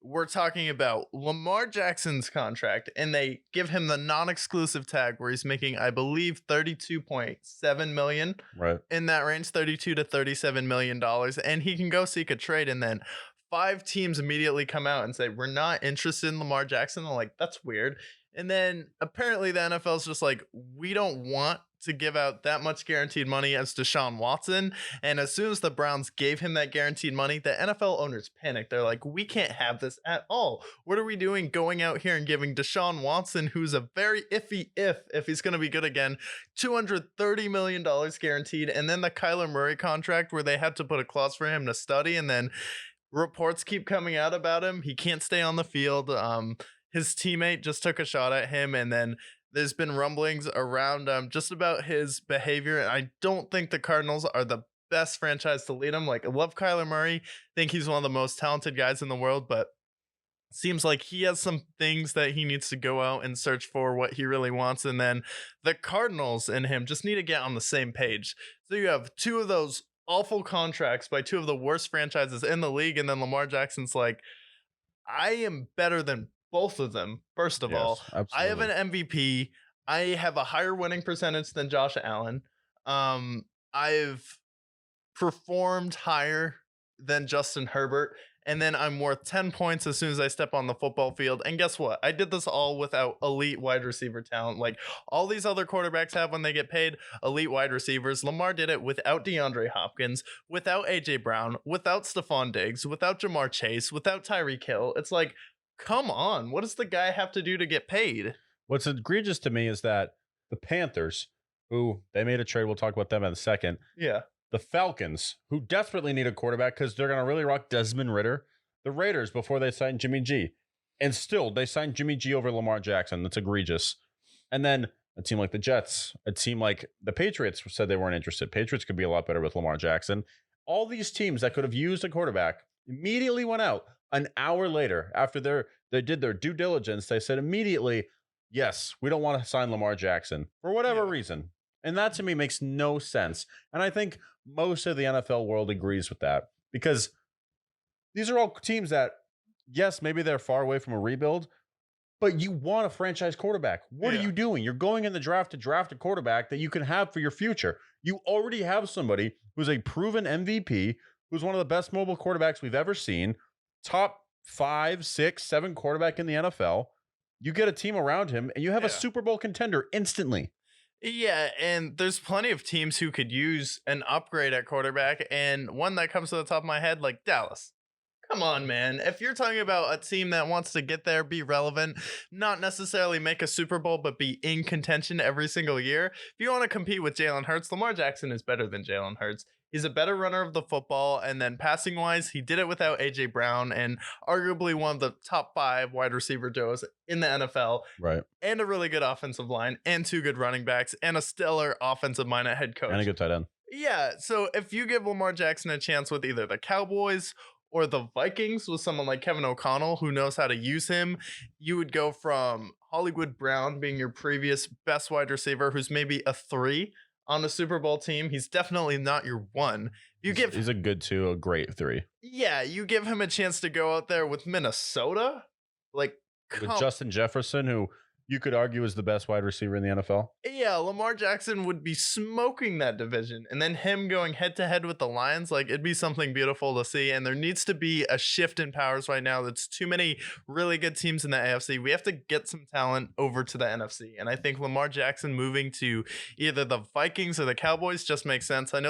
we're talking about Lamar Jackson's contract, and they give him the non-exclusive tag where he's making, I believe, 32.7 million Right. in that range, 32 to 37 million dollars, and he can go seek a trade, and then five teams immediately come out and say we're not interested in Lamar Jackson. I'm like, that's weird. And then apparently the NFL's just like, we don't want to give out that much guaranteed money as Deshaun Watson. And as soon as the Browns gave him that guaranteed money, the NFL owners panicked. They're like, we can't have this at all. What are we doing going out here and giving Deshaun Watson, who's a very iffy if he's going to be good again, $230 million guaranteed. And then the Kyler Murray contract where they had to put a clause for him to study. And then reports keep coming out about him. He can't stay on the field. His teammate just took a shot at him, and then there's been rumblings around just about his behavior. And I don't think the Cardinals are the best franchise to lead him. Like, I love Kyler Murray. Think he's one of the most talented guys in the world, but seems like he has some things that he needs to go out and search for what he really wants. And then the Cardinals and him just need to get on the same page. So you have two of those awful contracts by two of the worst franchises in the league. And then Lamar Jackson's like, I am better than both of them. First of all, absolutely. I have an MVP. I have a higher winning percentage than Josh Allen. I've performed higher than Justin Herbert. And then I'm worth 10 points as soon as I step on the football field. And guess what? I did this all without elite wide receiver talent. Like all these other quarterbacks have when they get paid elite wide receivers. Lamar did it without DeAndre Hopkins, without AJ Brown, without Stephon Diggs, without Jamar Chase, without Tyreek Hill. It's like, come on. What does the guy have to do to get paid? What's egregious to me is that the Panthers, who they made a trade, we'll talk about them in a second. Yeah. The Falcons, who desperately need a quarterback because they're going to really rock Desmond Ridder. The Raiders, before they signed Jimmy G. And still, they signed Jimmy G over Lamar Jackson. That's egregious. And then a team like the Jets, a team like the Patriots said they weren't interested. Patriots could be a lot better with Lamar Jackson. All these teams that could have used a quarterback immediately went out an hour later after they did their due diligence. They said immediately, yes, we don't want to sign Lamar Jackson for whatever reason. And that to me makes no sense. And I think most of the NFL world agrees with that because these are all teams that, yes, maybe they're far away from a rebuild, but you want a franchise quarterback. What are you doing? You're going in the draft to draft a quarterback that you can have for your future. You already have somebody who's a proven MVP, who's one of the best mobile quarterbacks we've ever seen, top 5, 6, 7 quarterback in the NFL. You get a team around him, and you have a Super Bowl contender instantly. Yeah, and there's plenty of teams who could use an upgrade at quarterback, and one that comes to the top of my head, like Dallas. Come on, man. If you're talking about a team that wants to get there, be relevant, not necessarily make a Super Bowl, but be in contention every single year, if you want to compete with Jalen Hurts, Lamar Jackson is better than Jalen Hurts. He's a better runner of the football, and then passing-wise, he did it without A.J. Brown, and arguably one of the top 5 wide receiver duos in the NFL. Right. And a really good offensive line, and 2 good running backs, and a stellar offensive mind at head coach. And a good tight end. Yeah, so if you give Lamar Jackson a chance with either the Cowboys or the Vikings with someone like Kevin O'Connell who knows how to use him, you would go from Hollywood Brown being your previous best wide receiver, who's maybe a 3 on the Super Bowl team. He's definitely not your 1. He's a good 2, a great 3. Yeah, you give him a chance to go out there with Minnesota, like with Justin Jefferson, who you could argue is the best wide receiver in the NFL. Yeah, Lamar Jackson would be smoking that division. And then him going head to head with the Lions, like it'd be something beautiful to see. And there needs to be a shift in powers right now. There's too many really good teams in the AFC. We have to get some talent over to the NFC. And I think Lamar Jackson moving to either the Vikings or the Cowboys just makes sense. I know